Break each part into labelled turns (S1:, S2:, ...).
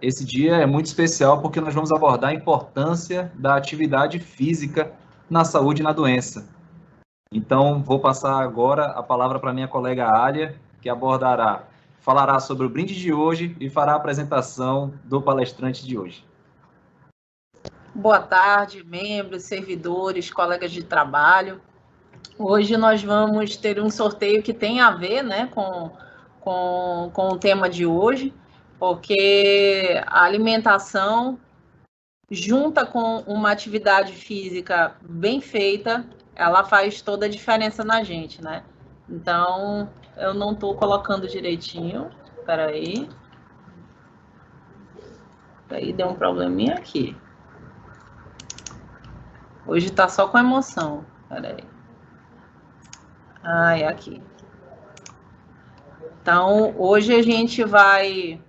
S1: esse dia é muito especial porque nós vamos abordar a importância da atividade física na saúde e na doença. Então, vou passar agora a palavra para minha colega Alia, que falará sobre o brinde de hoje e fará a apresentação do palestrante de hoje.
S2: Boa tarde, membros, servidores, colegas de trabalho. Hoje nós vamos ter um sorteio que tem a ver, né, com o tema de hoje, porque a alimentação, junta com uma atividade física bem feita, ela faz toda a diferença na gente, né? Então, eu não estou colocando direitinho. Espera aí. Aí deu um probleminha aqui. Hoje tá só com emoção. Espera aí. Ah, é aqui. Então, hoje a gente vai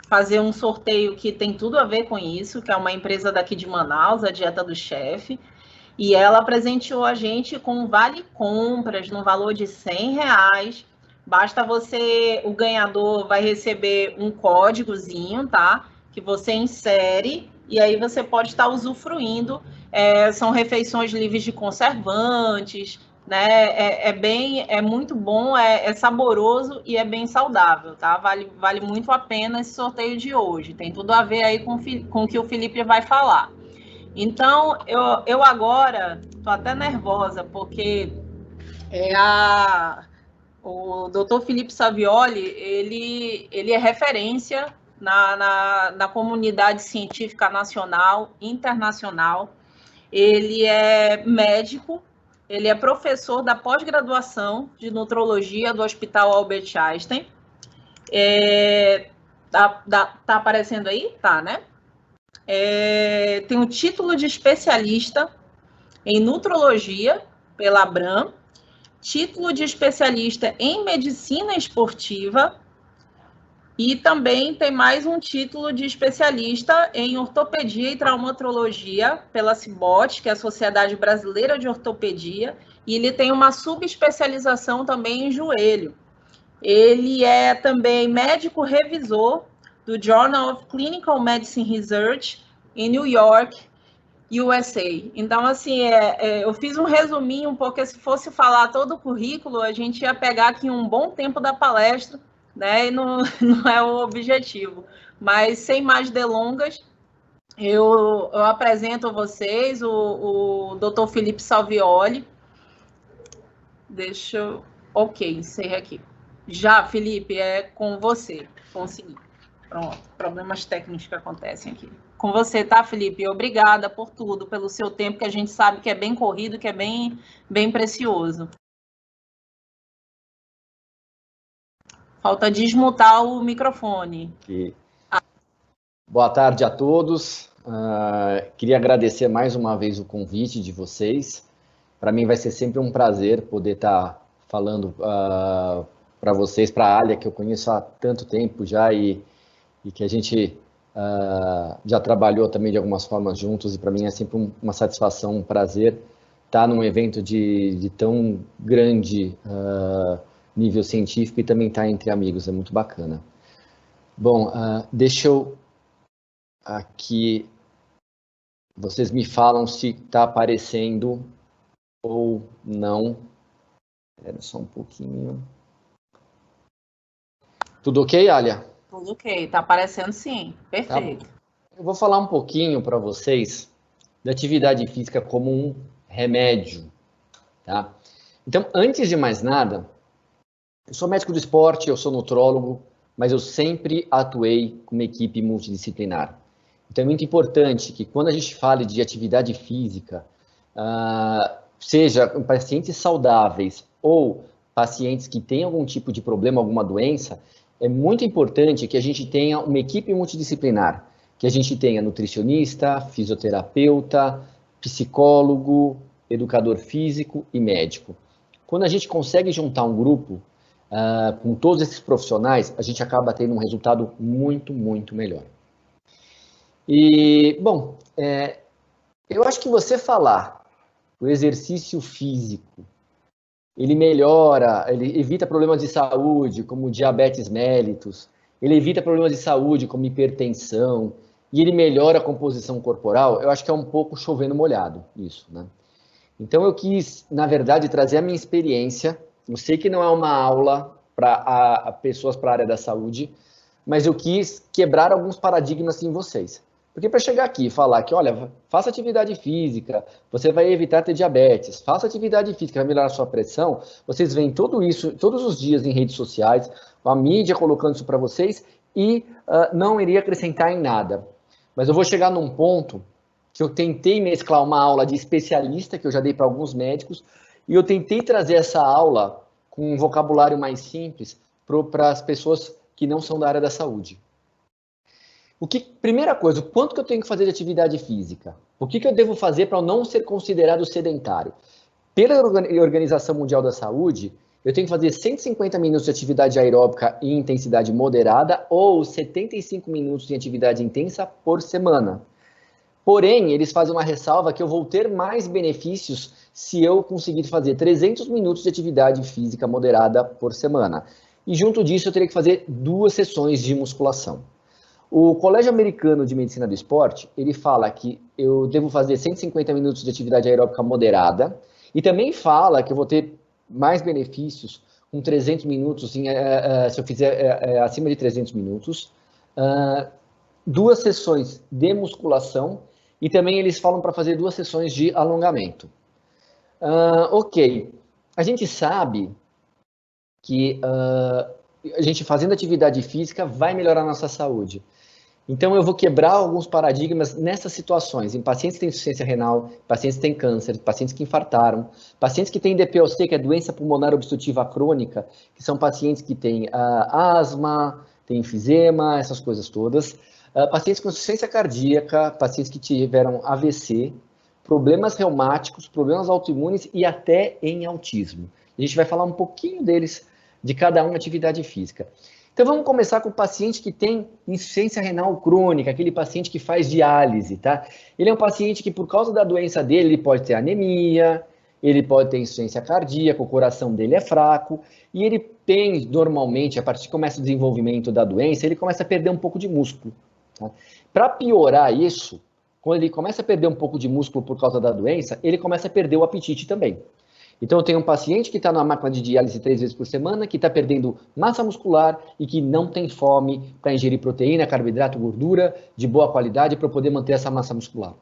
S2: fazer um sorteio que tem tudo a ver com isso, que é uma empresa daqui de Manaus, a Dieta do Chefe, e ela presenteou a gente com um vale compras no valor de R$100. Basta o ganhador vai receber um códigozinho, tá? Que você insere e aí você pode estar usufruindo. São refeições livres de conservantes, né? É muito bom, é saboroso e é bem saudável, tá? Vale muito a pena esse sorteio de hoje. Tem tudo a ver aí com o que o Felipe vai falar. Então, eu agora estou até nervosa, porque o Dr. Felipe Savioli, ele é referência na comunidade científica nacional, internacional. Ele é médico, ele é professor da pós-graduação de nutrologia do Hospital Albert Einstein. Tá aparecendo aí? Tá, né? Tem um título de especialista em nutrologia pela Abram, título de especialista em medicina esportiva e também tem mais um título de especialista em ortopedia e traumatologia pela CIBOT, que é a Sociedade Brasileira de Ortopedia, e ele tem uma subespecialização também em joelho. Ele é também médico revisor do Journal of Clinical Medicine Research em New York, USA. Então, assim, eu fiz um resuminho, porque se fosse falar todo o currículo, a gente ia pegar aqui um bom tempo da palestra, né? E não, não é o objetivo. Mas, sem mais delongas, eu apresento a vocês o Dr. Felipe Salvioli. Deixa eu... Ok, encerrei aqui. Já, Felipe, é com você. Consegui. Pronto, problemas técnicos que acontecem aqui. Com você, tá, Felipe? Obrigada por tudo, pelo seu tempo, que a gente sabe que é bem corrido, que é bem precioso. Falta desmutar o microfone.
S3: Boa tarde a todos. Queria agradecer mais uma vez o convite de vocês. Para mim vai ser sempre um prazer poder estar falando para vocês, para a Alia, que eu conheço há tanto tempo já e que a gente já trabalhou também de algumas formas juntos, e para mim é sempre uma satisfação, um prazer estar num evento de tão grande nível científico e também estar entre amigos, é muito bacana. Bom, deixa eu aqui, vocês me falam se está aparecendo ou não. Espera só um pouquinho. Tudo ok, Alia?
S2: Tudo ok, está aparecendo sim, perfeito.
S3: Tá. Eu vou falar um pouquinho para vocês da atividade física como um remédio, tá? Então, antes de mais nada, eu sou médico do esporte, eu sou nutrólogo, mas eu sempre atuei com uma equipe multidisciplinar. Então, é muito importante que quando a gente fale de atividade física, seja em pacientes saudáveis ou pacientes que têm algum tipo de problema, alguma doença, é muito importante que a gente tenha uma equipe multidisciplinar, que a gente tenha nutricionista, fisioterapeuta, psicólogo, educador físico e médico. Quando a gente consegue juntar um grupo com todos esses profissionais, a gente acaba tendo um resultado muito, muito melhor. E, bom, eu acho que você falar o exercício físico, ele melhora, ele evita problemas de saúde, como diabetes mellitus, ele evita problemas de saúde, como hipertensão, e ele melhora a composição corporal, eu acho que é um pouco chovendo molhado isso, né? Então eu quis, na verdade, trazer a minha experiência. Eu sei que não é uma aula para pessoas para a área da saúde, mas eu quis quebrar alguns paradigmas em vocês. Porque para chegar aqui e falar que, olha, faça atividade física, você vai evitar ter diabetes, faça atividade física, vai melhorar a sua pressão, vocês veem tudo isso todos os dias em redes sociais, a mídia colocando isso para vocês e não iria acrescentar em nada. Mas eu vou chegar num ponto que eu tentei mesclar uma aula de especialista, que eu já dei para alguns médicos, e eu tentei trazer essa aula com um vocabulário mais simples para as pessoas que não são da área da saúde. Primeira coisa, o quanto que eu tenho que fazer de atividade física? O que eu devo fazer para eu não ser considerado sedentário? Pela Organização Mundial da Saúde, eu tenho que fazer 150 minutos de atividade aeróbica em intensidade moderada ou 75 minutos de atividade intensa por semana. Porém, eles fazem uma ressalva que eu vou ter mais benefícios se eu conseguir fazer 300 minutos de atividade física moderada por semana. E junto disso, eu teria que fazer 2 sessões de musculação. O Colégio Americano de Medicina do Esporte, ele fala que eu devo fazer 150 minutos de atividade aeróbica moderada e também fala que eu vou ter mais benefícios com 300 minutos, se eu fizer acima de 300 minutos, 2 sessões de musculação e também eles falam para fazer 2 sessões de alongamento. Ok, a gente sabe que a gente fazendo atividade física vai melhorar a nossa saúde. Então, eu vou quebrar alguns paradigmas nessas situações, em pacientes que têm insuficiência renal, pacientes que têm câncer, pacientes que infartaram, pacientes que têm DPOC, que é doença pulmonar obstrutiva crônica, que são pacientes que têm asma, têm enfisema, essas coisas todas, pacientes com insuficiência cardíaca, pacientes que tiveram AVC, problemas reumáticos, problemas autoimunes e até em autismo. A gente vai falar um pouquinho deles, de cada uma atividade física. Então vamos começar com o paciente que tem insuficiência renal crônica, aquele paciente que faz diálise, tá? Ele é um paciente que por causa da doença dele, ele pode ter anemia, ele pode ter insuficiência cardíaca, o coração dele é fraco, e ele tem normalmente, a partir que começa o desenvolvimento da doença, ele começa a perder um pouco de músculo. Tá? Para piorar isso, quando ele começa a perder um pouco de músculo por causa da doença, ele começa a perder o apetite também. Então, eu tenho um paciente que está na máquina de diálise 3 vezes por semana, que está perdendo massa muscular e que não tem fome para ingerir proteína, carboidrato, gordura de boa qualidade para poder manter essa massa muscular.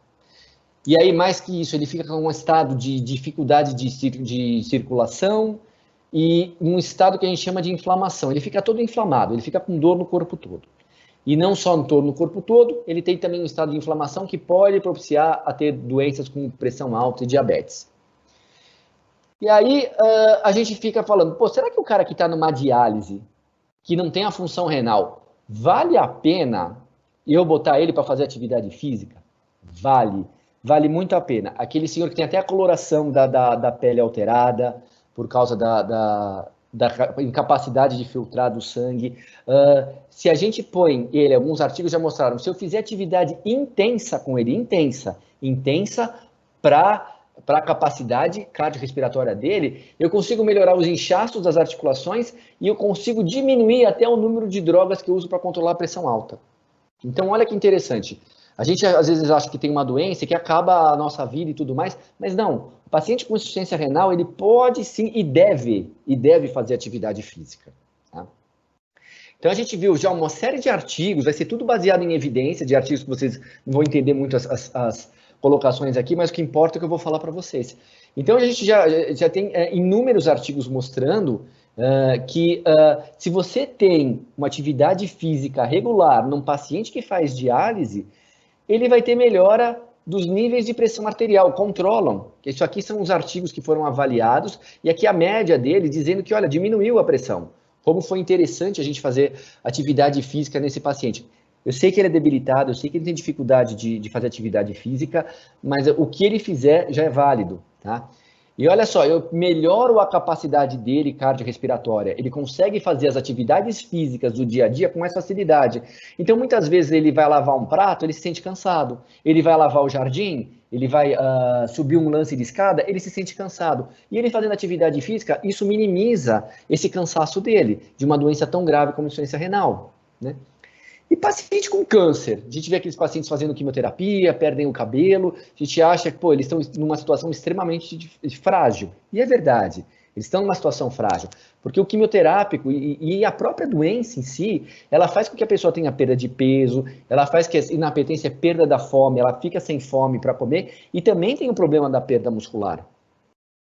S3: E aí, mais que isso, ele fica com um estado de dificuldade de circulação e um estado que a gente chama de inflamação. Ele fica todo inflamado, ele fica com dor no corpo todo. E não só dor no corpo todo, ele tem também um estado de inflamação que pode propiciar a ter doenças como pressão alta e diabetes. E aí a gente fica falando, pô, será que o cara que está numa diálise, que não tem a função renal, vale a pena eu botar ele para fazer atividade física? Vale muito a pena. Aquele senhor que tem até a coloração da pele alterada, por causa da incapacidade de filtrar do sangue. Se a gente põe ele, alguns artigos já mostraram, se eu fizer atividade intensa com ele, intensa para a capacidade cardiorrespiratória dele, eu consigo melhorar os inchaços das articulações e eu consigo diminuir até o número de drogas que eu uso para controlar a pressão alta. Então, olha que interessante. A gente às vezes acha que tem uma doença que acaba a nossa vida e tudo mais, mas não. O paciente com insuficiência renal, ele pode sim e deve fazer atividade física. Tá? Então, a gente viu já uma série de artigos, vai ser tudo baseado em evidência, de artigos que vocês não vão entender muito as colocações aqui, mas o que importa é o que eu vou falar para vocês. Então, a gente já tem inúmeros artigos mostrando que se você tem uma atividade física regular num paciente que faz diálise, ele vai ter melhora dos níveis de pressão arterial, controlam. Isso aqui são os artigos que foram avaliados, e aqui a média dele dizendo que, olha, diminuiu a pressão. Como foi interessante a gente fazer atividade física nesse paciente. Eu sei que ele é debilitado, eu sei que ele tem dificuldade de fazer atividade física, mas o que ele fizer já é válido, tá? E olha só, eu melhoro a capacidade dele cardiorrespiratória, ele consegue fazer as atividades físicas do dia a dia com mais facilidade. Então, muitas vezes ele vai lavar um prato, ele se sente cansado. Ele vai lavar o jardim, ele vai subir um lance de escada, ele se sente cansado. E ele fazendo atividade física, isso minimiza esse cansaço dele, de uma doença tão grave como insuficiência renal. né? E paciente com câncer, a gente vê aqueles pacientes fazendo quimioterapia, perdem o cabelo, a gente acha que, pô, eles estão numa situação extremamente frágil. E é verdade, eles estão numa situação frágil, porque o quimioterápico e a própria doença em si, ela faz com que a pessoa tenha perda de peso, ela faz que a inapetência, perda da fome, ela fica sem fome para comer, e também tem o problema da perda muscular,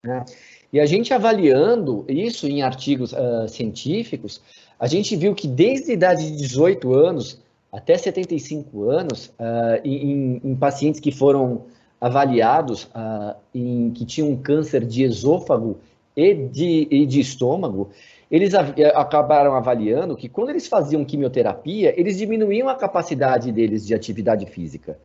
S3: né? E a gente avaliando isso em artigos científicos, a gente viu que desde a idade de 18 anos até 75 anos, em pacientes que foram avaliados, que tinham um câncer de esôfago e de estômago, eles acabaram avaliando que quando eles faziam quimioterapia, eles diminuíam a capacidade deles de atividade física.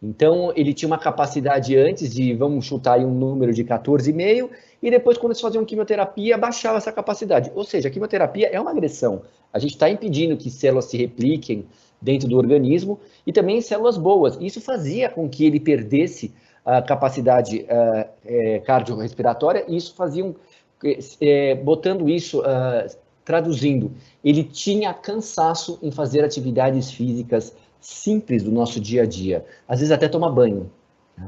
S3: Então, ele tinha uma capacidade antes de, vamos chutar aí um número de 14,5, e depois, quando eles faziam quimioterapia, baixava essa capacidade. Ou seja, a quimioterapia é uma agressão. A gente está impedindo que células se repliquem dentro do organismo e também células boas. Isso fazia com que ele perdesse a capacidade cardiorrespiratória, e isso fazia, botando isso, traduzindo, ele tinha cansaço em fazer atividades físicas simples do nosso dia a dia, às vezes até tomar banho, né?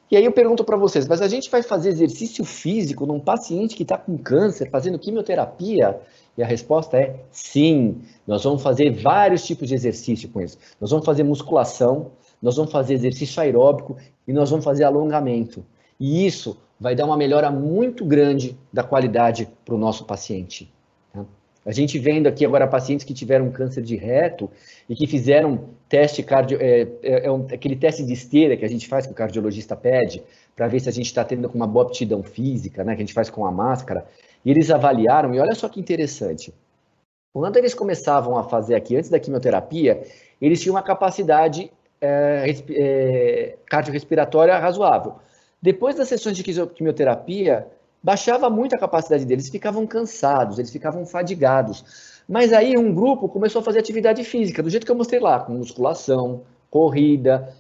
S3: E aí eu pergunto para vocês, mas a gente vai fazer exercício físico num paciente que está com câncer, fazendo quimioterapia? E a resposta é sim, nós vamos fazer vários tipos de exercício com isso. Nós vamos fazer musculação, nós vamos fazer exercício aeróbico e nós vamos fazer alongamento. E isso vai dar uma melhora muito grande da qualidade para o nosso paciente. A gente vendo aqui agora pacientes que tiveram câncer de reto e que fizeram teste aquele teste de esteira que a gente faz, que o cardiologista pede, para ver se a gente está tendo uma boa aptidão física, né, que a gente faz com a máscara, e eles avaliaram, e olha só que interessante, quando eles começavam a fazer aqui, antes da quimioterapia, eles tinham uma capacidade cardiorrespiratória razoável. Depois das sessões de quimioterapia, baixava muito a capacidade deles, eles ficavam cansados, eles ficavam fadigados. Mas aí um grupo começou a fazer atividade física, do jeito que eu mostrei lá, com musculação, corrida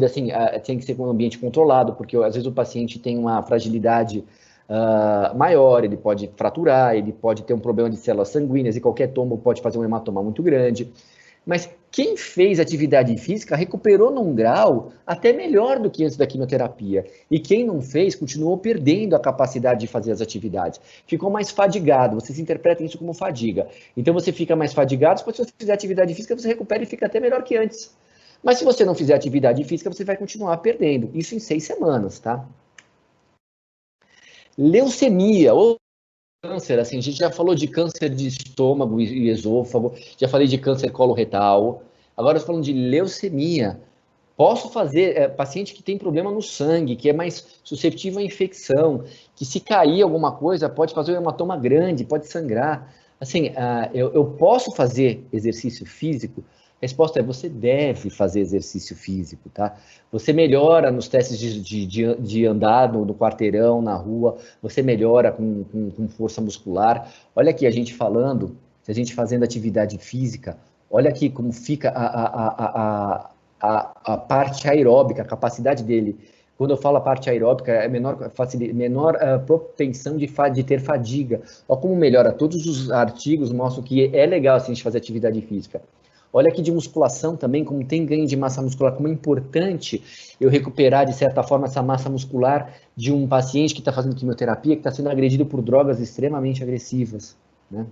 S3: assim, tem que ser com um ambiente controlado, porque às vezes o paciente tem uma fragilidade maior, ele pode fraturar, ele pode ter um problema de células sanguíneas, e qualquer tombo pode fazer um hematoma muito grande. Mas quem fez atividade física recuperou num grau até melhor do que antes da quimioterapia. E quem não fez continuou perdendo a capacidade de fazer as atividades. Ficou mais fadigado, vocês interpretam isso como fadiga. Então você fica mais fadigado, depois se você fizer atividade física, você recupera e fica até melhor que antes. Mas se você não fizer atividade física, você vai continuar perdendo. Isso em 6 semanas, tá? Leucemia, ou câncer, assim, a gente já falou de câncer de estômago e esôfago, já falei de câncer coloretal, agora eu estou falando de leucemia. Posso fazer, paciente que tem problema no sangue, que é mais suscetível à infecção, que se cair alguma coisa pode fazer um hematoma grande, pode sangrar. Assim, eu posso fazer exercício físico? A resposta é, você deve fazer exercício físico, tá? Você melhora nos testes de andar no quarteirão, na rua, você melhora com força muscular. Olha aqui a gente falando, a gente fazendo atividade física, olha aqui como fica a parte aeróbica, a capacidade dele. Quando eu falo a parte aeróbica, é menor propensão de ter fadiga. Olha como melhora. Todos os artigos mostram que é legal assim, a gente fazer atividade física. Olha aqui de musculação também, como tem ganho de massa muscular, como é importante eu recuperar, de certa forma, essa massa muscular de um paciente que está fazendo quimioterapia, que está sendo agredido por drogas extremamente agressivas, né?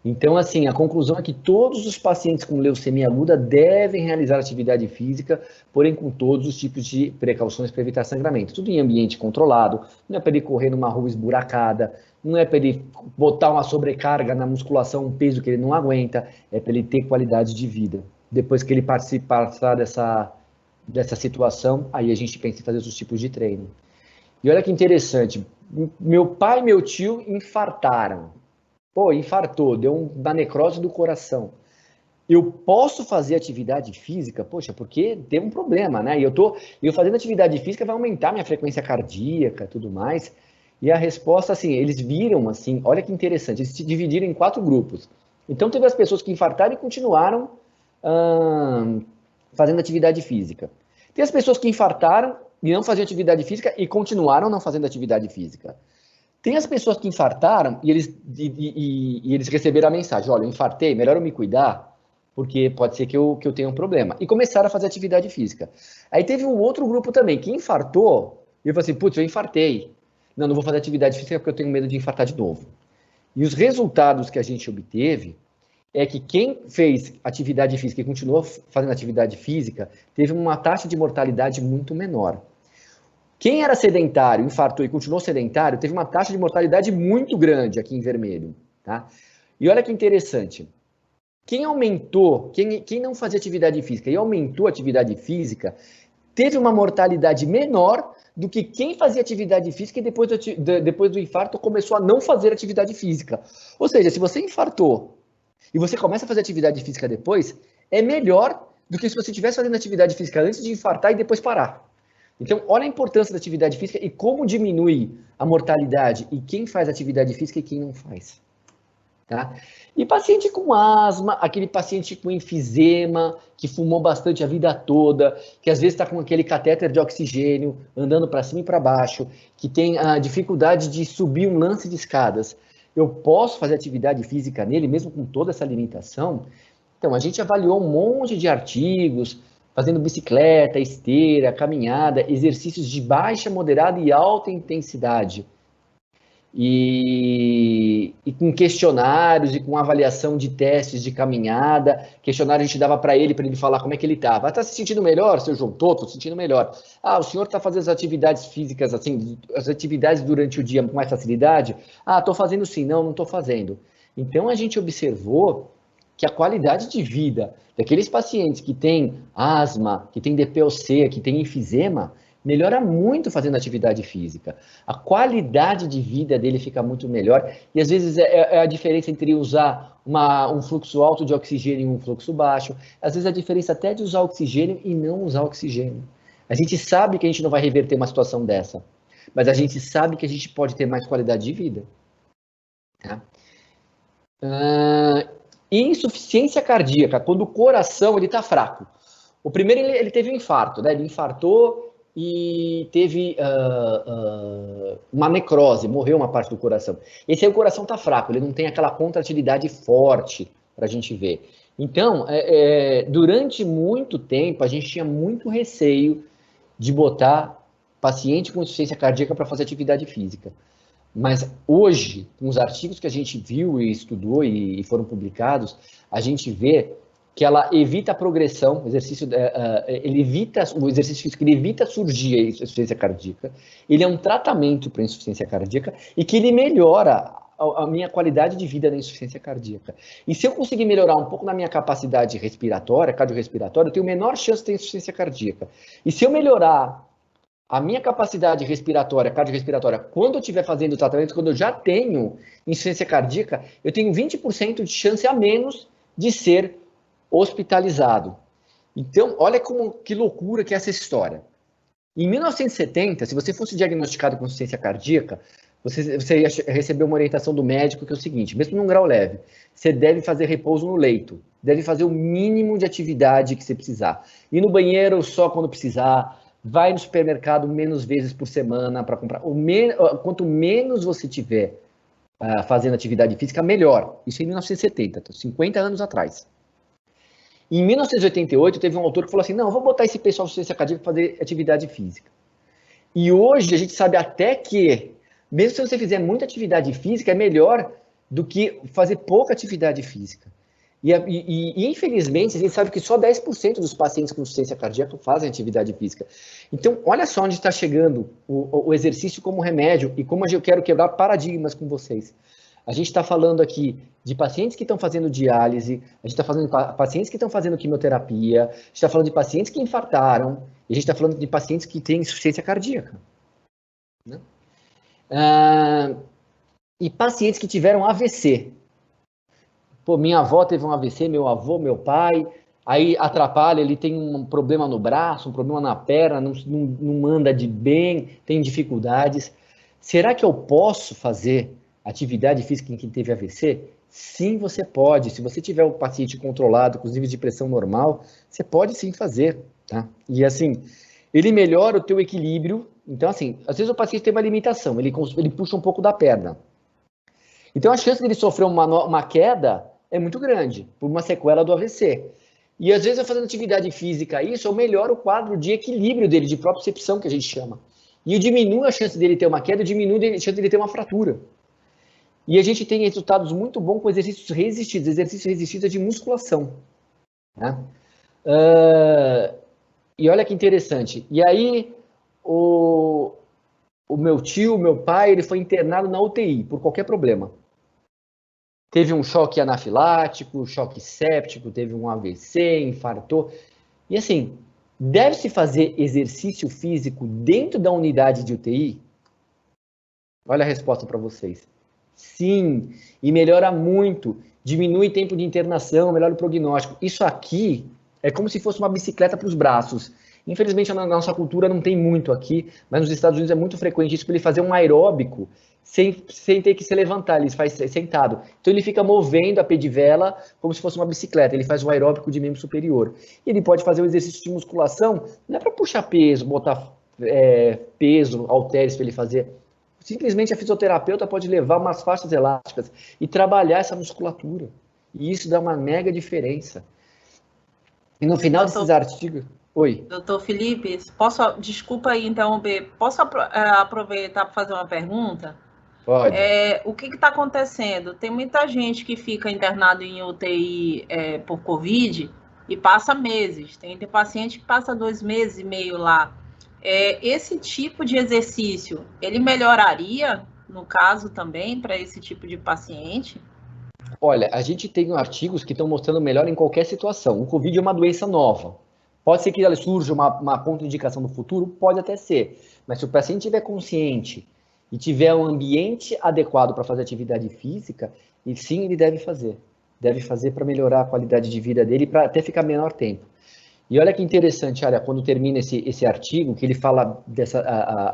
S3: Então, assim, a conclusão é que todos os pacientes com leucemia aguda devem realizar atividade física, porém com todos os tipos de precauções para evitar sangramento. Tudo em ambiente controlado, não é para ele correr numa rua esburacada, não é para ele botar uma sobrecarga na musculação, um peso que ele não aguenta, é para ele ter qualidade de vida. Depois que ele passar dessa situação, aí a gente pensa em fazer os tipos de treino. E olha que interessante, meu pai e meu tio infartaram. Pô, infartou, deu uma necrose do coração. Eu posso fazer atividade física? Poxa, porque tem um problema, né? E eu fazendo atividade física vai aumentar minha frequência cardíaca e tudo mais. E a resposta, assim, eles viram, assim, olha que interessante, eles se dividiram em 4 grupos. Então, teve as pessoas que infartaram e continuaram fazendo atividade física. Tem as pessoas que infartaram e não faziam atividade física e continuaram não fazendo atividade física. Tem as pessoas que infartaram e eles receberam a mensagem, olha, eu infartei, melhor eu me cuidar, porque pode ser que eu tenha um problema. E começaram a fazer atividade física. Aí teve um outro grupo também, que infartou, e eu falei assim, putz, eu infartei. Não vou fazer atividade física porque eu tenho medo de infartar de novo. E os resultados que a gente obteve é que quem fez atividade física e continuou fazendo atividade física, teve uma taxa de mortalidade muito menor. Quem era sedentário, infartou e continuou sedentário, teve uma taxa de mortalidade muito grande aqui em vermelho, tá? E olha que interessante. Quem aumentou, quem não fazia atividade física e aumentou a atividade física, teve uma mortalidade menor do que quem fazia atividade física e depois do infarto começou a não fazer atividade física. Ou seja, se você infartou e você começa a fazer atividade física depois, é melhor do que se você estivesse fazendo atividade física antes de infartar e depois parar. Então, olha a importância da atividade física e como diminui a mortalidade e quem faz atividade física e quem não faz. Tá? E paciente com asma, aquele paciente com enfisema, que fumou bastante a vida toda, que às vezes está com aquele catéter de oxigênio, andando para cima e para baixo, que tem a dificuldade de subir um lance de escadas. Eu posso fazer atividade física nele, mesmo com toda essa alimentação? Então, a gente avaliou um monte de artigos, fazendo bicicleta, esteira, caminhada, exercícios de baixa, moderada e alta intensidade. E com questionários e com avaliação de testes de caminhada. Questionário a gente dava para ele falar como é que ele estava. Está se sentindo melhor, seu João? Estou sentindo melhor. O senhor está fazendo as atividades físicas, assim, as atividades durante o dia com mais facilidade? Estou fazendo sim. Não estou fazendo. Então, a gente observou que a qualidade de vida daqueles pacientes que têm asma, que têm DPOC, que têm enfisema, melhora muito fazendo atividade física. A qualidade de vida dele fica muito melhor. E às vezes é a diferença entre usar um fluxo alto de oxigênio e um fluxo baixo. Às vezes a diferença até de usar oxigênio e não usar oxigênio. A gente sabe que a gente não vai reverter uma situação dessa. Mas a gente sabe que a gente pode ter mais qualidade de vida. Tá? E insuficiência cardíaca, quando o coração está fraco. O primeiro, ele teve um infarto, né? Ele infartou e teve uma necrose, morreu uma parte do coração. Esse aí o coração está fraco, ele não tem aquela contratilidade forte para a gente ver. Então, durante muito tempo, a gente tinha muito receio de botar paciente com insuficiência cardíaca para fazer atividade física. Mas hoje, com os artigos que a gente viu e estudou e foram publicados, a gente vê que ela evita a progressão, o exercício físico, ele evita surgir a insuficiência cardíaca, ele é um tratamento para a insuficiência cardíaca e que ele melhora a minha qualidade de vida na insuficiência cardíaca. E se eu conseguir melhorar um pouco na minha capacidade respiratória, cardiorrespiratória, eu tenho menor chance de ter insuficiência cardíaca. E se eu melhorar a minha capacidade respiratória, cardiorrespiratória, quando eu estiver fazendo o tratamento, quando eu já tenho insuficiência cardíaca, eu tenho 20% de chance a menos de ser hospitalizado. Então, olha que loucura que é essa história. Em 1970, se você fosse diagnosticado com insuficiência cardíaca, você ia receber uma orientação do médico que é o seguinte, mesmo num grau leve, você deve fazer repouso no leito, deve fazer o mínimo de atividade que você precisar. Ir no banheiro só quando precisar, vai no supermercado menos vezes por semana para comprar. Quanto menos você tiver fazendo atividade física, melhor. Isso em 1970, 50 anos atrás. Em 1988, teve um autor que falou assim, não, vou botar esse pessoal de insuficiência cardíaca para fazer atividade física. E hoje a gente sabe até que, mesmo se você fizer muita atividade física, é melhor do que fazer pouca atividade física. E infelizmente, a gente sabe que só 10% dos pacientes com insuficiência cardíaca fazem atividade física. Então, olha só onde está chegando o exercício como remédio e como eu quero quebrar paradigmas com vocês. A gente está falando aqui de pacientes que estão fazendo diálise, a gente está falando de pacientes que estão fazendo quimioterapia, a gente está falando de pacientes que infartaram, e a gente está falando de pacientes que têm insuficiência cardíaca. Né? E pacientes que tiveram AVC. Pô, minha avó teve um AVC, meu avô, meu pai, aí atrapalha, ele tem um problema no braço, um problema na perna, não anda de bem, tem dificuldades. Será que eu posso fazer atividade física em quem teve AVC? Sim, você pode. Se você tiver o paciente controlado, com os níveis de pressão normal, você pode sim fazer, tá? E assim, ele melhora o teu equilíbrio Então, assim, às vezes o paciente tem uma limitação, ele puxa um pouco da perna. Então, a chance dele sofrer uma queda é muito grande, por uma sequela do AVC. E, às vezes, eu fazendo atividade física, isso, eu melhoro o quadro de equilíbrio dele, de propriocepção, que a gente chama. E eu diminuo a chance dele ter uma queda, eu diminuo a chance dele ter uma fratura. E a gente tem resultados muito bons com exercícios resistidos de musculação. Né? E olha que interessante. E aí, o meu tio, meu pai, ele foi internado na UTI por qualquer problema. Teve um choque anafilático, choque séptico, teve um AVC, infartou. E assim, deve-se fazer exercício físico dentro da unidade de UTI? Olha a resposta para vocês. Sim, e melhora muito. Diminui tempo de internação, melhora o prognóstico. Isso aqui é como se fosse uma bicicleta para os braços. Infelizmente, na nossa cultura não tem muito aqui, mas nos Estados Unidos é muito frequente isso, para ele fazer um aeróbico sem ter que se levantar, ele faz sentado. Então ele fica movendo a pedivela como se fosse uma bicicleta, ele faz um aeróbico de membro superior. E ele pode fazer um exercício de musculação, não é para puxar peso, botar peso, halteres para ele fazer. Simplesmente a fisioterapeuta pode levar umas faixas elásticas e trabalhar essa musculatura. E isso dá uma mega diferença. E no final desses artigos... Oi.
S2: Doutor Felipe, desculpa aí interromper, posso aproveitar para fazer uma pergunta?
S3: Pode.
S2: O que está acontecendo? Tem muita gente que fica internado em UTI por Covid e passa meses. Tem paciente que passa 2 meses e meio lá. Esse tipo de exercício, ele melhoraria, no caso também, para esse tipo de paciente?
S3: Olha, a gente tem artigos que estão mostrando melhor em qualquer situação. O Covid é uma doença nova. Pode ser que ela surja uma contraindicação no futuro? Pode até ser. Mas se o paciente estiver consciente e tiver um ambiente adequado para fazer atividade física, e sim, ele deve fazer. Deve fazer para melhorar a qualidade de vida dele, para até ficar menor tempo. E olha que interessante, olha, quando termina esse artigo, que ele fala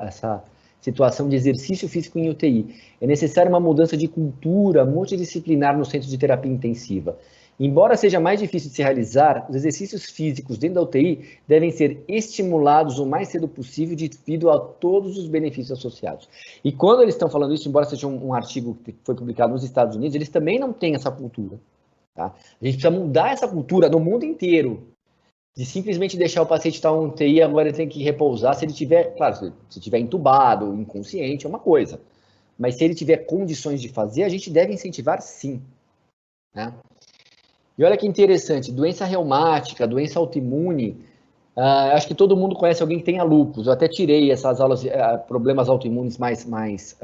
S3: essa situação de exercício físico em UTI. É necessária uma mudança de cultura multidisciplinar no centro de terapia intensiva. Embora seja mais difícil de se realizar, os exercícios físicos dentro da UTI devem ser estimulados o mais cedo possível devido a todos os benefícios associados. E quando eles estão falando isso, embora seja um artigo que foi publicado nos Estados Unidos, eles também não têm essa cultura. Tá? A gente precisa mudar essa cultura no mundo inteiro, de simplesmente deixar o paciente estar em UTI, agora ele tem que repousar. Se ele tiver, claro, se estiver entubado, inconsciente, é uma coisa. Mas se ele tiver condições de fazer, a gente deve incentivar sim. Né? E olha que interessante, doença reumática, doença autoimune, acho que todo mundo conhece alguém que tenha lúpus. Eu até tirei essas aulas, problemas autoimunes mais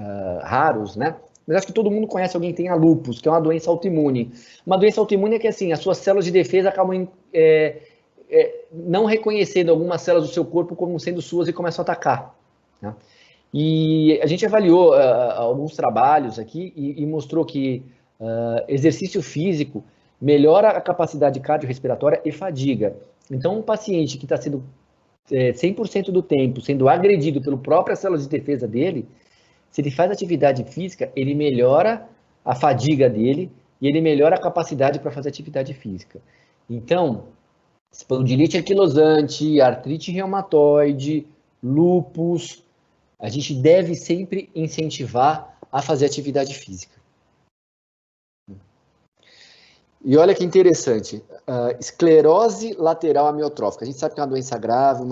S3: raros, né? Mas acho que todo mundo conhece alguém que tenha lúpus, que é uma doença autoimune. Uma doença autoimune é que, assim, as suas células de defesa acabam não reconhecendo algumas células do seu corpo como sendo suas e começam a atacar. Né? E a gente avaliou alguns trabalhos aqui e mostrou que exercício físico melhora a capacidade cardiorrespiratória e fadiga. Então, um paciente que está sendo 100% do tempo sendo agredido pela própria célula de defesa dele, se ele faz atividade física, ele melhora a fadiga dele e ele melhora a capacidade para fazer atividade física. Então, espondilite anquilosante, artrite reumatoide, lúpus, a gente deve sempre incentivar a fazer atividade física. E olha que interessante, esclerose lateral amiotrófica. A gente sabe que é uma doença grave,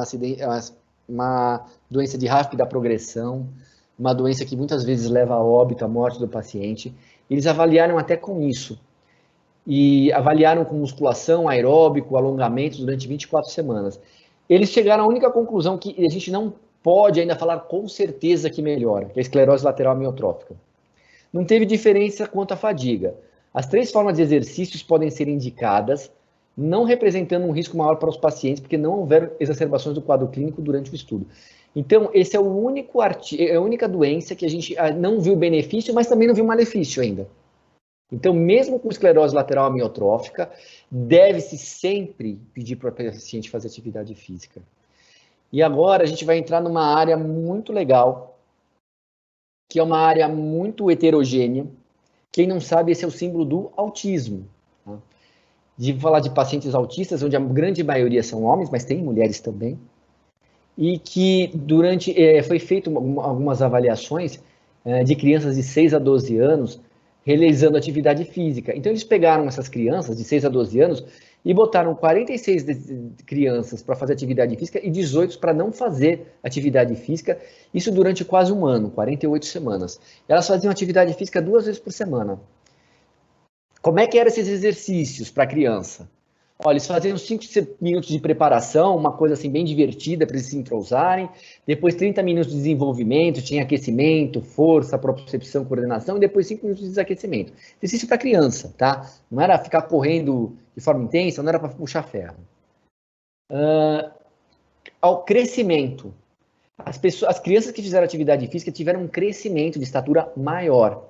S3: uma doença de rápida progressão, uma doença que muitas vezes leva a óbito, a morte do paciente. Eles avaliaram até com isso. E avaliaram com musculação, aeróbico, alongamentos durante 24 semanas. Eles chegaram à única conclusão que a gente não pode ainda falar com certeza que melhora, que é a esclerose lateral amiotrófica. Não teve diferença quanto à fadiga. As 3 formas de exercícios podem ser indicadas, não representando um risco maior para os pacientes, porque não houveram exacerbações do quadro clínico durante o estudo. Então, esse é o único é a única doença que a gente não viu benefício, mas também não viu malefício ainda. Então, mesmo com esclerose lateral amiotrófica, deve-se sempre pedir para o paciente fazer atividade física. E agora a gente vai entrar numa área muito legal, que é uma área muito heterogênea. Quem não sabe, esse é o símbolo do autismo. Tá? De falar de pacientes autistas, onde a grande maioria são homens, mas tem mulheres também. e que foi feito algumas avaliações de crianças de 6 a 12 anos realizando atividade física. Então, eles pegaram essas crianças de 6 a 12 anos e botaram 46 crianças para fazer atividade física e 18 para não fazer atividade física, isso durante quase um ano, 48 semanas. Elas faziam atividade física 2 vezes por semana. Como é que eram esses exercícios para a criança? Olha, eles faziam 5 minutos de preparação, uma coisa assim bem divertida para eles se entrosarem, depois 30 minutos de desenvolvimento, tinha aquecimento, força, propriocepção, coordenação, e depois 5 minutos de desaquecimento. Exercício para criança, tá? Não era ficar correndo de forma intensa, não era para puxar ferro. Ao crescimento. As crianças que fizeram atividade física tiveram um crescimento de estatura maior.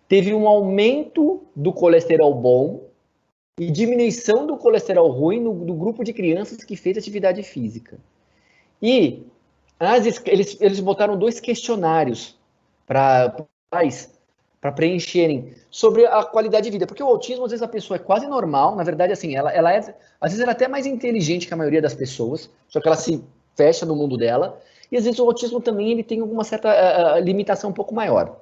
S3: Teve um aumento do colesterol bom, e diminuição do colesterol ruim no grupo de crianças que fez atividade física. E eles botaram 2 questionários para pais, para preencherem sobre a qualidade de vida. Porque o autismo, às vezes, a pessoa é quase normal, na verdade, assim, às vezes ela é até mais inteligente que a maioria das pessoas, só que ela se fecha no mundo dela, e às vezes o autismo também ele tem alguma certa limitação um pouco maior.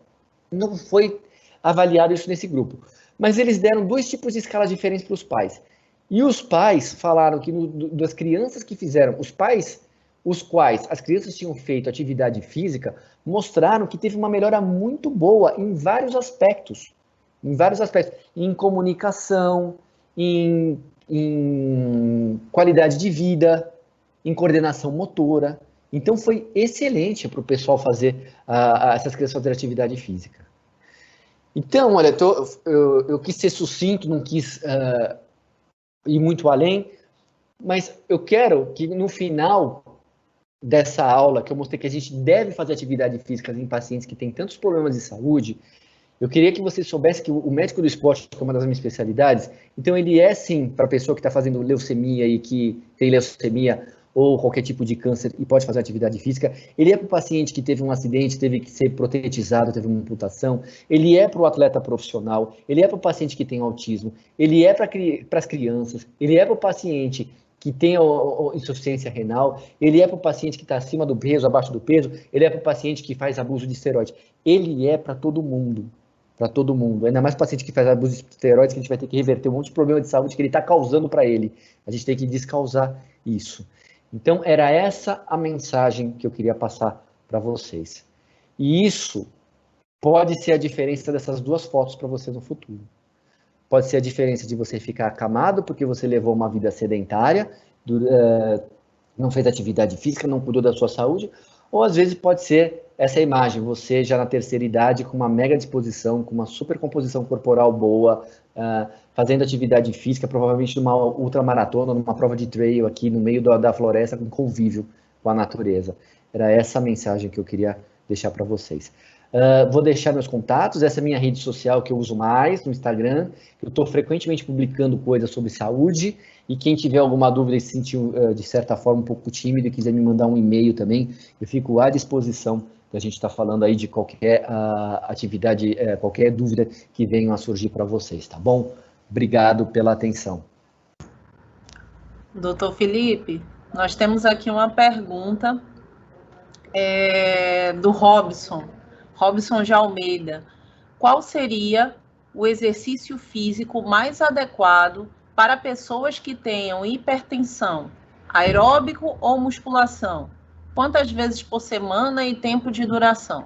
S3: Não foi avaliado isso nesse grupo. Mas eles deram 2 tipos de escalas diferentes para os pais. E os pais falaram que das crianças que fizeram, os quais as crianças tinham feito atividade física, mostraram que teve uma melhora muito boa em vários aspectos. Em comunicação, em qualidade de vida, em coordenação motora. Então foi excelente para o pessoal fazer, essas crianças fazerem atividade física. Então, olha, eu quis ser sucinto, não quis ir muito além, mas eu quero que no final dessa aula, que eu mostrei que a gente deve fazer atividade física em pacientes que têm tantos problemas de saúde, eu queria que você soubesse que o médico do esporte, que é uma das minhas especialidades, então ele é sim para a pessoa que está fazendo leucemia e que tem leucemia ou qualquer tipo de câncer e pode fazer atividade física, ele é para o paciente que teve um acidente, teve que ser protetizado, teve uma amputação, ele é para o atleta profissional, ele é para o paciente que tem autismo, ele é para as crianças, ele é para o paciente que tem insuficiência renal, ele é para o paciente que está acima do peso, abaixo do peso, ele é para o paciente que faz abuso de esteroide, ele é para todo mundo. Para todo mundo, ainda mais o paciente que faz abuso de esteroides, que a gente vai ter que reverter um monte de problema de saúde que ele está causando para ele. A gente tem que descausar isso. Então, era essa a mensagem que eu queria passar para vocês. E isso pode ser a diferença dessas 2 fotos para você no futuro. Pode ser a diferença de você ficar acamado porque você levou uma vida sedentária, não fez atividade física, não cuidou da sua saúde, ou às vezes pode ser essa imagem, você já na terceira idade, com uma mega disposição, com uma super composição corporal boa, fazendo atividade física, provavelmente numa ultramaratona, numa prova de trail aqui no meio da floresta, com convívio com a natureza. Era essa a mensagem que eu queria deixar para vocês. Vou deixar meus contatos, essa é a minha rede social que eu uso mais, no Instagram. Eu estou frequentemente publicando coisas sobre saúde, e quem tiver alguma dúvida e se sentir, de certa forma, um pouco tímido e quiser me mandar um e-mail também, eu fico à disposição da gente estar falando aí de qualquer atividade, qualquer dúvida que venham a surgir para vocês, tá bom? Obrigado pela atenção.
S2: Doutor Felipe, nós temos aqui uma pergunta do Robson de Almeida. Qual seria o exercício físico mais adequado para pessoas que tenham hipertensão, aeróbico ou musculação? Quantas vezes por semana e tempo de duração?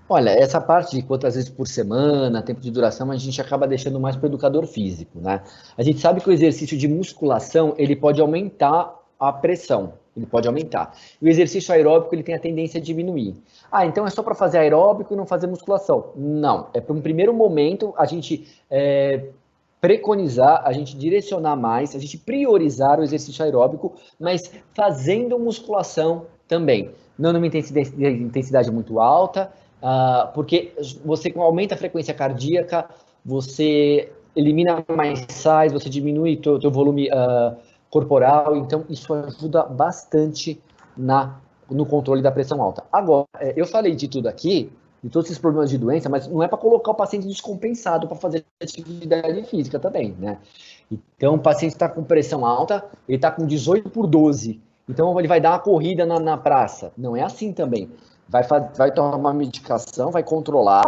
S3: Olha, essa parte de quantas vezes por semana, tempo de duração, a gente acaba deixando mais para o educador físico, né? A gente sabe que o exercício de musculação, ele pode aumentar a pressão, ele pode aumentar. E o exercício aeróbico, ele tem a tendência a diminuir. Então é só para fazer aeróbico e não fazer musculação? Não, é para um primeiro momento a gente preconizar, a gente direcionar mais, a gente priorizar o exercício aeróbico, mas fazendo musculação também. Não numa intensidade muito alta, porque você aumenta a frequência cardíaca, você elimina mais sais, você diminui o teu volume corporal, então isso ajuda bastante no controle da pressão alta. Agora, eu falei de tudo aqui, de todos esses problemas de doença, mas não é para colocar o paciente descompensado para fazer atividade física também, né? Então, o paciente está com pressão alta, ele está com 18 por 12, Então ele vai dar uma corrida na praça. Não é assim também. Vai tomar uma medicação, vai controlar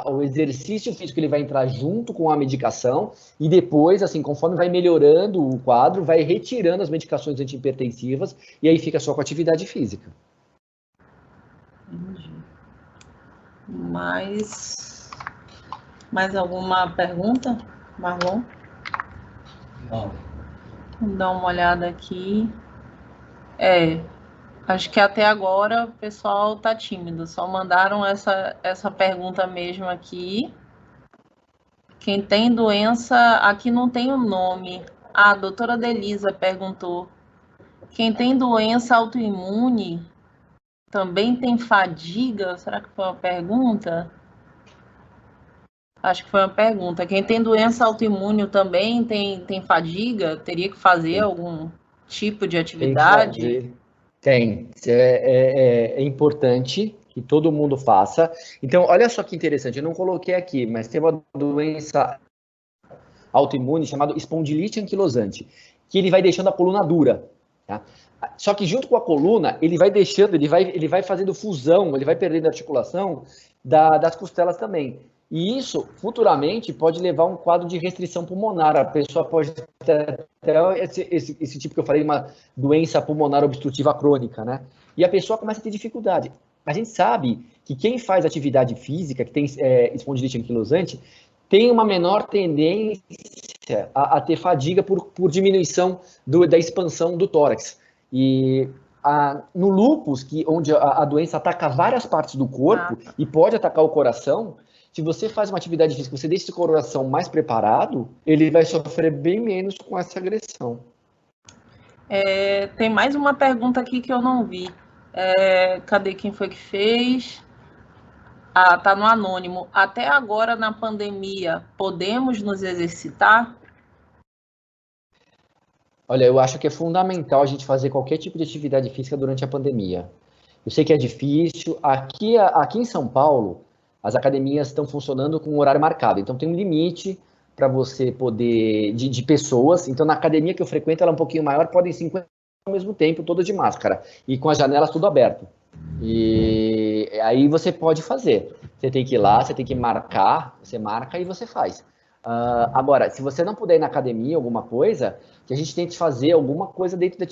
S3: o exercício físico, ele vai entrar junto com a medicação e depois, assim, conforme vai melhorando o quadro, vai retirando as medicações antihipertensivas e aí fica só com atividade física.
S2: Entendi. Mais alguma pergunta, Marlon?
S4: Não.
S2: Vamos dar uma olhada aqui. Acho que até agora o pessoal tá tímido. Só mandaram essa pergunta mesmo aqui. Quem tem doença... Aqui não tem o nome. A doutora Delisa perguntou. Quem tem doença autoimune também tem fadiga? Será que foi uma pergunta? Acho que foi uma pergunta. Quem tem doença autoimune também tem fadiga? Teria que fazer algum tipo de atividade?
S3: Tem. É importante que todo mundo faça. Então, olha só que interessante. Eu não coloquei aqui, mas tem uma doença autoimune chamada espondilite anquilosante, que ele vai deixando a coluna dura. Tá? Só que junto com a coluna, ele vai deixando, ele vai fazendo fusão, ele vai perdendo a articulação das costelas também. E isso, futuramente, pode levar a um quadro de restrição pulmonar. A pessoa pode ter esse tipo que eu falei, uma doença pulmonar obstrutiva crônica, né? E a pessoa começa a ter dificuldade. A gente sabe que quem faz atividade física, que tem espondilite anquilosante, tem uma menor tendência a ter fadiga por diminuição da expansão do tórax. E no lúpus, onde a doença ataca várias partes do corpo e pode atacar o coração, se você faz uma atividade física, você deixa esse coração mais preparado, ele vai sofrer bem menos com essa agressão.
S2: Tem mais uma pergunta aqui que eu não vi. Cadê quem foi que fez? Tá no anônimo. Até agora, na pandemia, podemos nos exercitar?
S3: Olha, eu acho que é fundamental a gente fazer qualquer tipo de atividade física durante a pandemia. Eu sei que é difícil. Aqui em São Paulo, as academias estão funcionando com um horário marcado. Então, tem um limite para você poder, de pessoas. Então, na academia que eu frequento, ela é um pouquinho maior, podem 50 ao mesmo tempo, todas de máscara. E com as janelas tudo aberto. E aí você pode fazer. Você tem que ir lá, você tem que marcar, você marca e você faz. Agora, se você não puder ir na academia, alguma coisa, que a gente tente fazer alguma coisa dentro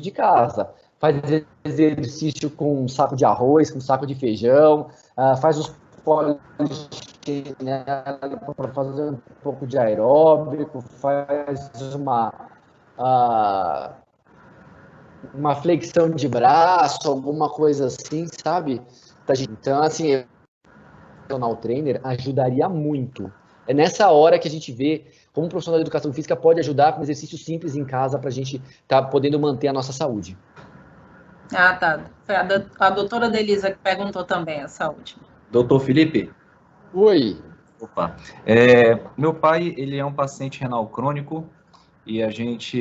S3: de casa. Faz exercício com um saco de arroz, com um saco de feijão, faz os para fazer um pouco de aeróbico, faz uma flexão de braço, alguma coisa assim, sabe? Então, assim, o personal trainer ajudaria muito. É nessa hora que a gente vê como um profissional de educação física pode ajudar com exercícios simples em casa para a gente estar podendo manter a nossa saúde.
S2: Tá. Foi a doutora Delisa que perguntou também essa última.
S1: Doutor Felipe?
S3: Oi.
S1: Opa. Meu pai, ele é um paciente renal crônico e a gente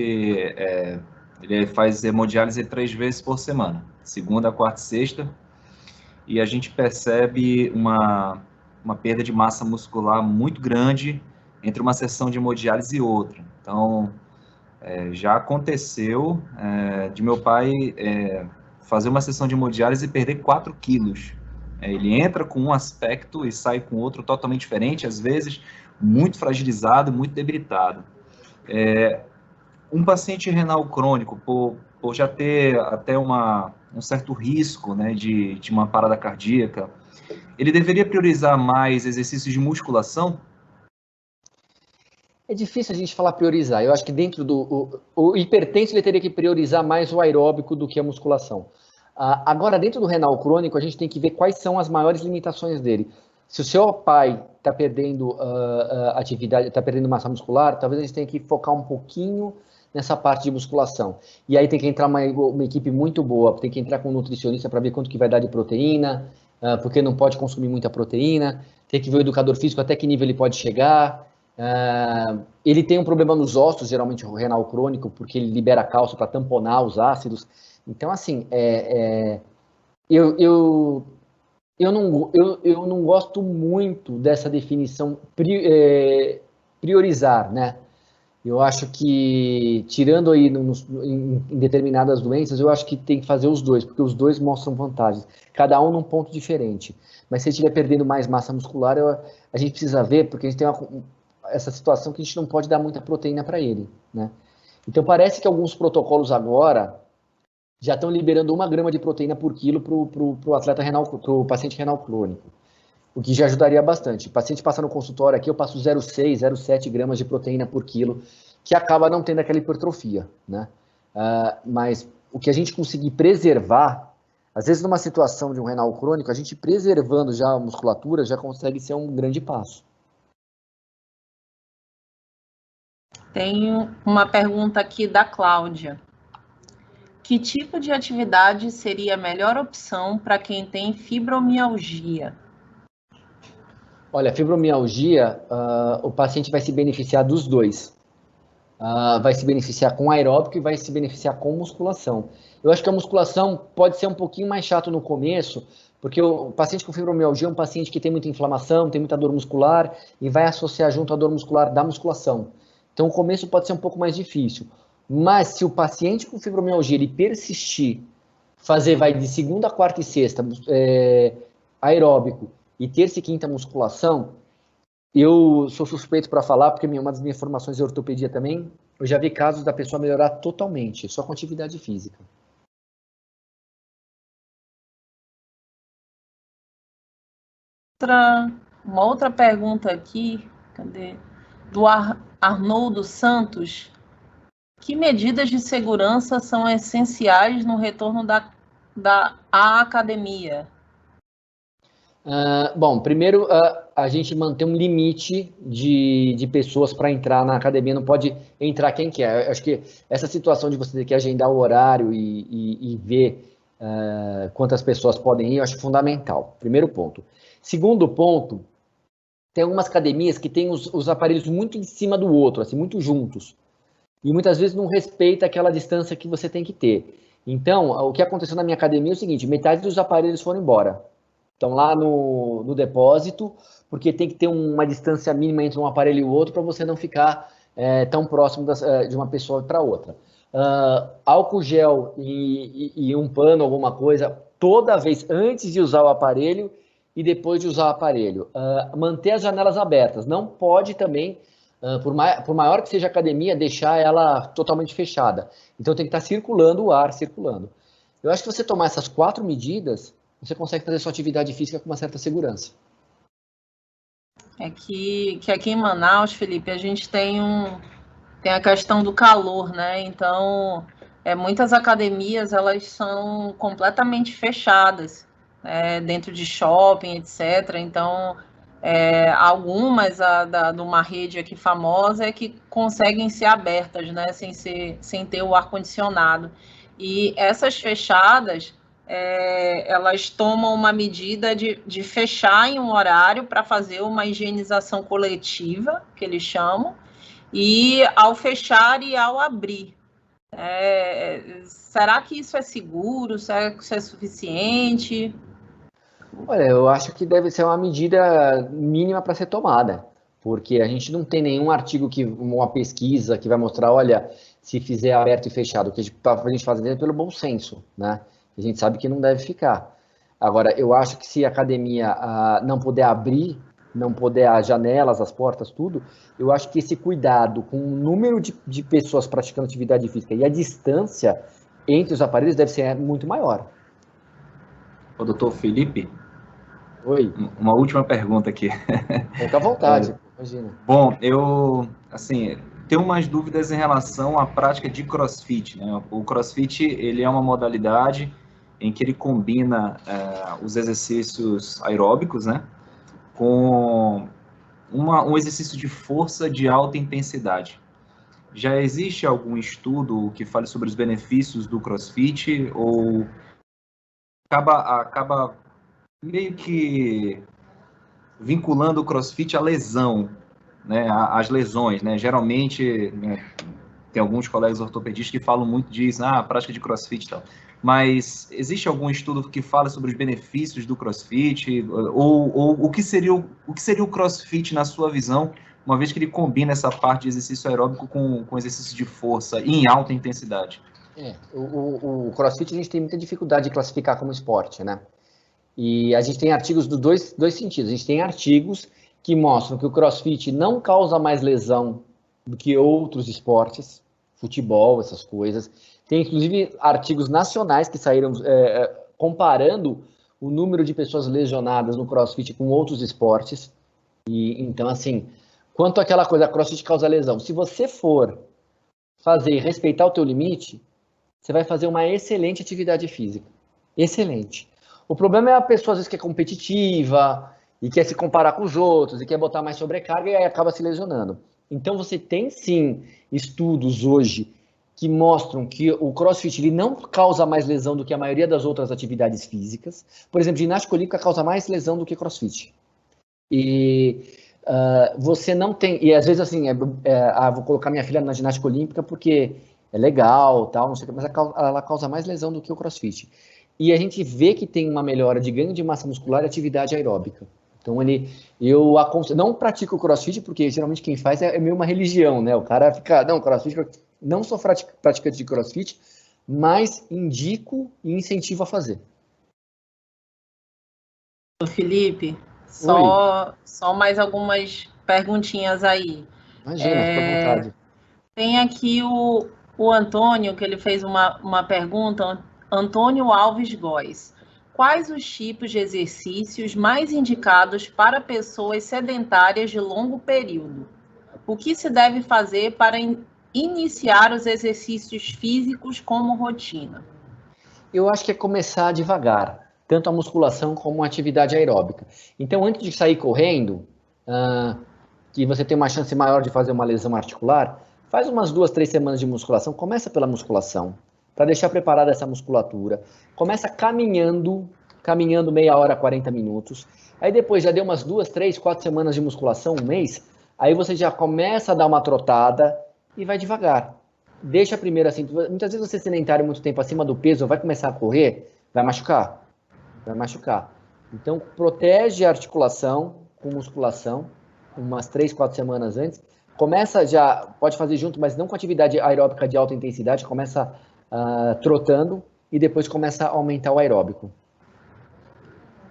S1: ele faz hemodiálise 3 vezes por semana, segunda, quarta e sexta, e a gente percebe uma perda de massa muscular muito grande entre uma sessão de hemodiálise e outra. Então, já aconteceu de meu pai fazer uma sessão de hemodiálise e perder 4 quilos. Ele entra com um aspecto e sai com outro totalmente diferente, às vezes muito fragilizado, muito debilitado. Um paciente renal crônico, por já ter até um certo risco, né, de uma parada cardíaca, ele deveria priorizar mais exercícios de musculação?
S3: É difícil a gente falar priorizar. Eu acho que dentro o hipertenso ele teria que priorizar mais o aeróbico do que a musculação. Agora, dentro do renal crônico, a gente tem que ver quais são as maiores limitações dele. Se o seu pai está perdendo atividade, está perdendo massa muscular, talvez a gente tenha que focar um pouquinho nessa parte de musculação. E aí tem que entrar uma equipe muito boa, tem que entrar com um nutricionista para ver quanto que vai dar de proteína, porque não pode consumir muita proteína, tem que ver o educador físico até que nível ele pode chegar. Ele tem um problema nos ossos, geralmente o renal crônico, porque ele libera cálcio para tamponar os ácidos. Então, assim, eu não gosto muito dessa definição priorizar, né? Eu acho que, tirando aí em determinadas doenças, eu acho que tem que fazer os dois, porque os dois mostram vantagens, cada um num ponto diferente. Mas se ele estiver perdendo mais massa muscular, a gente precisa ver, porque a gente tem essa situação que a gente não pode dar muita proteína para ele, né? Então parece que alguns protocolos agora já estão liberando 1 grama de proteína por quilo para o atleta renal, para o paciente renal crônico, o que já ajudaria bastante. O paciente passa no consultório aqui, eu passo 0,6, 0,7 gramas de proteína por quilo, que acaba não tendo aquela hipertrofia, né? Mas o que a gente conseguir preservar, às vezes numa situação de um renal crônico, a gente preservando já a musculatura já consegue ser um grande passo.
S2: Tenho uma pergunta aqui da Cláudia. Que tipo de atividade seria a melhor opção para quem tem fibromialgia?
S3: Olha, fibromialgia, o paciente vai se beneficiar dos dois. Vai se beneficiar com aeróbico e vai se beneficiar com musculação. Eu acho que a musculação pode ser um pouquinho mais chato no começo, porque o paciente com fibromialgia é um paciente que tem muita inflamação, tem muita dor muscular e vai associar junto a dor muscular da musculação. Então o começo pode ser um pouco mais difícil. Mas se o paciente com fibromialgia ele persistir, vai de segunda, quarta e sexta aeróbico e terça e quinta musculação, eu sou suspeito para falar, porque uma das minhas formações é ortopedia também, eu já vi casos da pessoa melhorar totalmente, só com atividade física.
S2: Uma outra pergunta aqui, cadê? Do Arnoldo Santos. Que medidas de segurança são essenciais no retorno à academia?
S3: Bom, primeiro a gente mantém um limite de pessoas para entrar na academia, não pode entrar quem quer. Eu acho que essa situação de você ter que agendar o horário e ver quantas pessoas podem ir, eu acho fundamental. Primeiro ponto. Segundo ponto, tem algumas academias que têm os aparelhos muito em cima do outro, assim, muito juntos. E muitas vezes não respeita aquela distância que você tem que ter. Então, o que aconteceu na minha academia é o seguinte, metade dos aparelhos foram embora. Estão lá no depósito, porque tem que ter uma distância mínima entre um aparelho e o outro para você não ficar tão próximo de uma pessoa para outra. Álcool gel e um pano, alguma coisa, toda vez antes de usar o aparelho e depois de usar o aparelho. Manter as janelas abertas. Não pode também, por maior que seja a academia, deixar ela totalmente fechada. Então tem que estar circulando o ar, circulando. Eu acho que você tomar essas 4 medidas, você consegue fazer sua atividade física com uma certa segurança.
S2: É que aqui em Manaus, Felipe, a gente tem a questão do calor, né? Então, muitas academias, elas são completamente fechadas, dentro de shopping, etc. Então, algumas de uma rede aqui famosa é que conseguem ser abertas, né? Sem ter o ar-condicionado. E essas fechadas, elas tomam uma medida de fechar em um horário para fazer uma higienização coletiva, que eles chamam, e ao fechar e ao abrir. Será que isso é seguro? Será que isso é suficiente?
S3: Olha, eu acho que deve ser uma medida mínima para ser tomada, porque a gente não tem nenhum artigo, uma pesquisa que vai mostrar, olha, se fizer aberto e fechado, o que a gente faz é pelo bom senso, né? A gente sabe que não deve ficar. Agora, eu acho que se a academia não puder abrir, não puder as janelas, as portas, tudo, eu acho que esse cuidado com o número de pessoas praticando atividade física e a distância entre os aparelhos deve ser muito maior.
S1: O doutor Felipe?
S3: Oi.
S1: Uma última pergunta aqui.
S3: Fica à vontade, imagina.
S1: Bom, eu, assim, tenho umas dúvidas em relação à prática de CrossFit, né? O CrossFit, ele é uma modalidade em que ele combina os exercícios aeróbicos, né? Com um exercício de força de alta intensidade. Já existe algum estudo que fale sobre os benefícios do CrossFit ou acaba meio que vinculando o CrossFit à lesão, né, às lesões, né? Geralmente, né, tem alguns colegas ortopedistas que falam muito disso, prática de CrossFit e tal. Mas existe algum estudo que fala sobre os benefícios do CrossFit ou o que seria o CrossFit na sua visão uma vez que ele combina essa parte de exercício aeróbico com exercício de força em alta intensidade?
S3: O CrossFit a gente tem muita dificuldade de classificar como esporte, né? E a gente tem artigos dos dois sentidos. A gente tem artigos que mostram que o CrossFit não causa mais lesão do que outros esportes, futebol, essas coisas. Tem, inclusive, artigos nacionais que saíram comparando o número de pessoas lesionadas no CrossFit com outros esportes. E então, assim, quanto àquela coisa, a CrossFit causa lesão. Se você for fazer e respeitar o teu limite, você vai fazer uma excelente atividade física. Excelente. O problema é a pessoa, às vezes, que é competitiva e quer se comparar com os outros e quer botar mais sobrecarga e aí acaba se lesionando. Então, você tem, sim, estudos hoje que mostram que o CrossFit ele não causa mais lesão do que a maioria das outras atividades físicas. Por exemplo, ginástica olímpica causa mais lesão do que CrossFit. E você não tem... E, às vezes, assim, vou colocar minha filha na ginástica olímpica porque é legal, tal, não sei o que, mas ela causa mais lesão do que o CrossFit. E a gente vê que tem uma melhora de ganho de massa muscular e atividade aeróbica. Então, eu não pratico o CrossFit, porque geralmente quem faz é meio uma religião, né? O cara fica, não, CrossFit, não sou praticante de CrossFit, mas indico e incentivo a fazer.
S2: Felipe, só mais algumas perguntinhas aí.
S3: Imagina, fica à vontade.
S2: Tem aqui o Antônio, que ele fez uma pergunta, Antônio Alves Góes. Quais os tipos de exercícios mais indicados para pessoas sedentárias de longo período? O que se deve fazer para iniciar os exercícios físicos como rotina?
S3: Eu acho que é começar devagar, tanto a musculação como a atividade aeróbica. Então, antes de sair correndo, que você tem uma chance maior de fazer uma lesão articular, faz umas 2, 3 semanas de musculação, começa pela musculação, para deixar preparada essa musculatura. Começa caminhando meia hora, 40 minutos. Aí depois já deu umas 2, 3, 4 semanas de musculação, um mês, aí você já começa a dar uma trotada e vai devagar. Deixa primeiro assim, muitas vezes você sedentário muito tempo acima do peso, vai começar a correr, vai machucar. Então, protege a articulação com musculação, umas 3, 4 semanas antes. Começa já, pode fazer junto, mas não com atividade aeróbica de alta intensidade, começa trotando e depois começa a aumentar o aeróbico.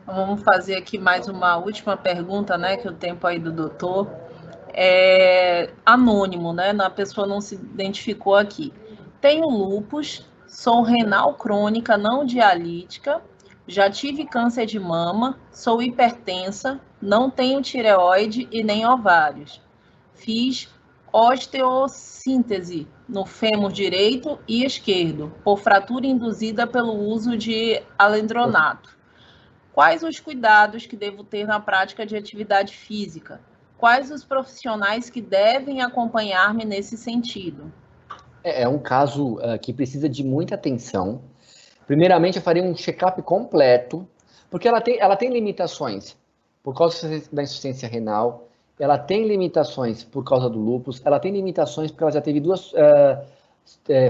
S2: Vamos fazer aqui mais uma última pergunta, né, que o tempo aí do doutor anônimo, né, a pessoa não se identificou aqui. Tenho lúpus, sou renal crônica não dialítica, já tive câncer de mama, sou hipertensa, não tenho tireoide e nem ovários. Fiz osteossíntese no fêmur direito e esquerdo, por fratura induzida pelo uso de alendronato. Quais os cuidados que devo ter na prática de atividade física? Quais os profissionais que devem acompanhar-me nesse sentido?
S3: É um caso que precisa de muita atenção. Primeiramente, eu faria um check-up completo, porque ela tem limitações por causa da insuficiência renal, ela tem limitações por causa do lúpus, ela tem limitações porque ela já teve 2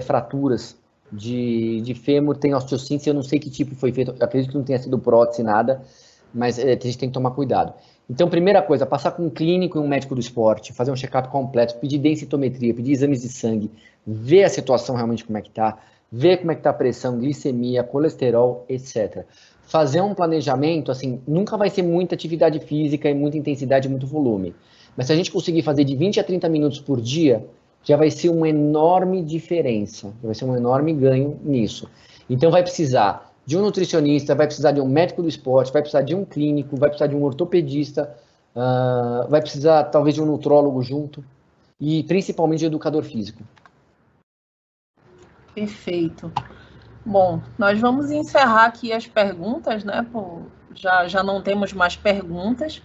S3: fraturas de fêmur, tem osteossíntese, eu não sei que tipo foi feito, acredito que não tenha sido prótese, nada, mas a gente tem que tomar cuidado. Então, primeira coisa, passar com um clínico e um médico do esporte, fazer um check-up completo, pedir densitometria, pedir exames de sangue, ver a situação realmente como é que tá, ver como é que tá a pressão, glicemia, colesterol, etc. Fazer um planejamento, assim, nunca vai ser muita atividade física e muita intensidade, muito volume. Mas se a gente conseguir fazer de 20 a 30 minutos por dia, já vai ser uma enorme diferença, vai ser um enorme ganho nisso. Então vai precisar de um nutricionista, vai precisar de um médico do esporte, vai precisar de um clínico, vai precisar de um ortopedista, vai precisar talvez de um nutrólogo junto e principalmente de educador físico.
S2: Perfeito. Bom, nós vamos encerrar aqui as perguntas, né? Já não temos mais perguntas.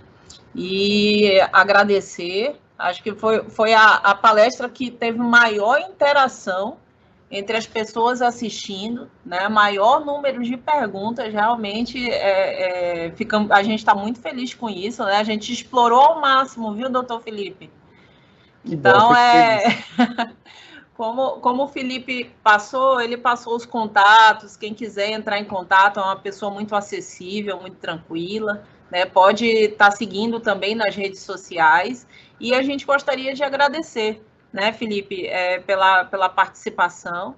S2: E agradecer, acho que foi a palestra que teve maior interação entre as pessoas assistindo, né? Maior número de perguntas, realmente a gente está muito feliz com isso, né? A gente explorou ao máximo, viu, doutor Felipe? Então, como o Felipe passou, ele passou os contatos, quem quiser entrar em contato, é uma pessoa muito acessível, muito tranquila, né? Pode estar seguindo também nas redes sociais. E a gente gostaria de agradecer, né, Felipe, pela participação.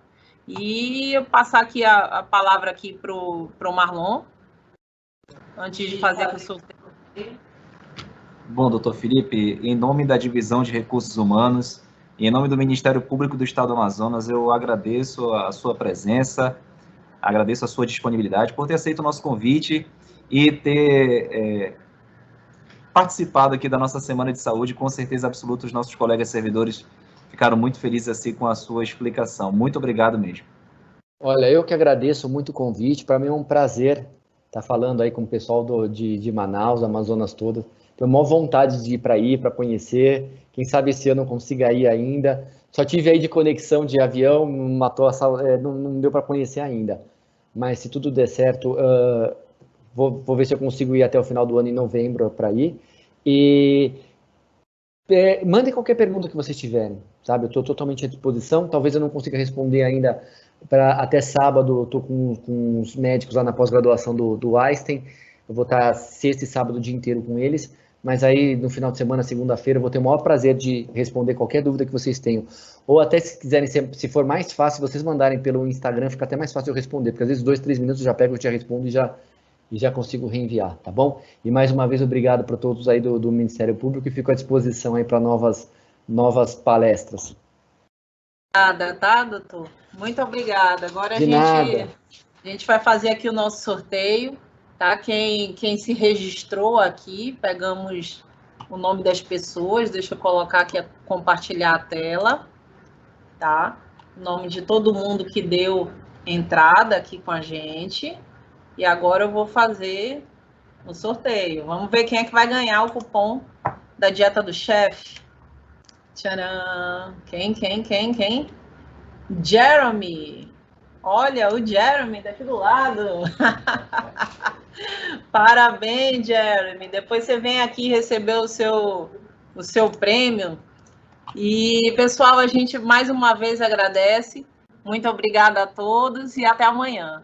S2: E eu passar aqui a palavra aqui para o Marlon, antes de fazer com o sorteio.
S1: Bom, doutor Felipe, em nome da Divisão de Recursos Humanos e em nome do Ministério Público do Estado do Amazonas, eu agradeço a sua presença, agradeço a sua disponibilidade por ter aceito o nosso convite e ter participado aqui da nossa Semana de Saúde. Com certeza absoluta, os nossos colegas servidores ficaram muito felizes assim com a sua explicação. Muito obrigado mesmo.
S3: Olha, eu que agradeço muito o convite. Para mim é um prazer estar falando aí com o pessoal de Manaus, Amazonas todo. Tenho maior vontade de ir para conhecer. Quem sabe esse ano eu consiga ir ainda. Só tive aí de conexão de avião, matou não deu para conhecer ainda. Mas se tudo der certo, vou ver se eu consigo ir até o final do ano, em novembro, para ir. E mandem qualquer pergunta que vocês tiverem, sabe? Eu estou totalmente à disposição. Talvez eu não consiga responder ainda até sábado. Estou com os médicos lá na pós-graduação do Einstein. Eu vou estar sexta e sábado o dia inteiro com eles. Mas aí, no final de semana, segunda-feira, eu vou ter o maior prazer de responder qualquer dúvida que vocês tenham. Ou até, se quiserem, se for mais fácil, vocês mandarem pelo Instagram, fica até mais fácil eu responder. Porque às vezes 2, 3 minutos eu já pego, eu já respondo e já consigo reenviar, tá bom? E mais uma vez, obrigado para todos aí do Ministério Público e fico à disposição aí para novas palestras.
S2: Obrigada, tá, doutor? Muito obrigada. Agora a gente vai fazer aqui o nosso sorteio, tá? Quem se registrou aqui, pegamos o nome das pessoas, deixa eu colocar aqui, compartilhar a tela, tá? O nome de todo mundo que deu entrada aqui com a gente. E agora eu vou fazer o sorteio. Vamos ver quem é que vai ganhar o cupom da dieta do chefe. Tcharam! Quem? Jeremy! Olha, o Jeremy daqui do lado. Parabéns, Jeremy. Depois você vem aqui receber o seu prêmio. E, pessoal, a gente mais uma vez agradece. Muito obrigada a todos e até amanhã.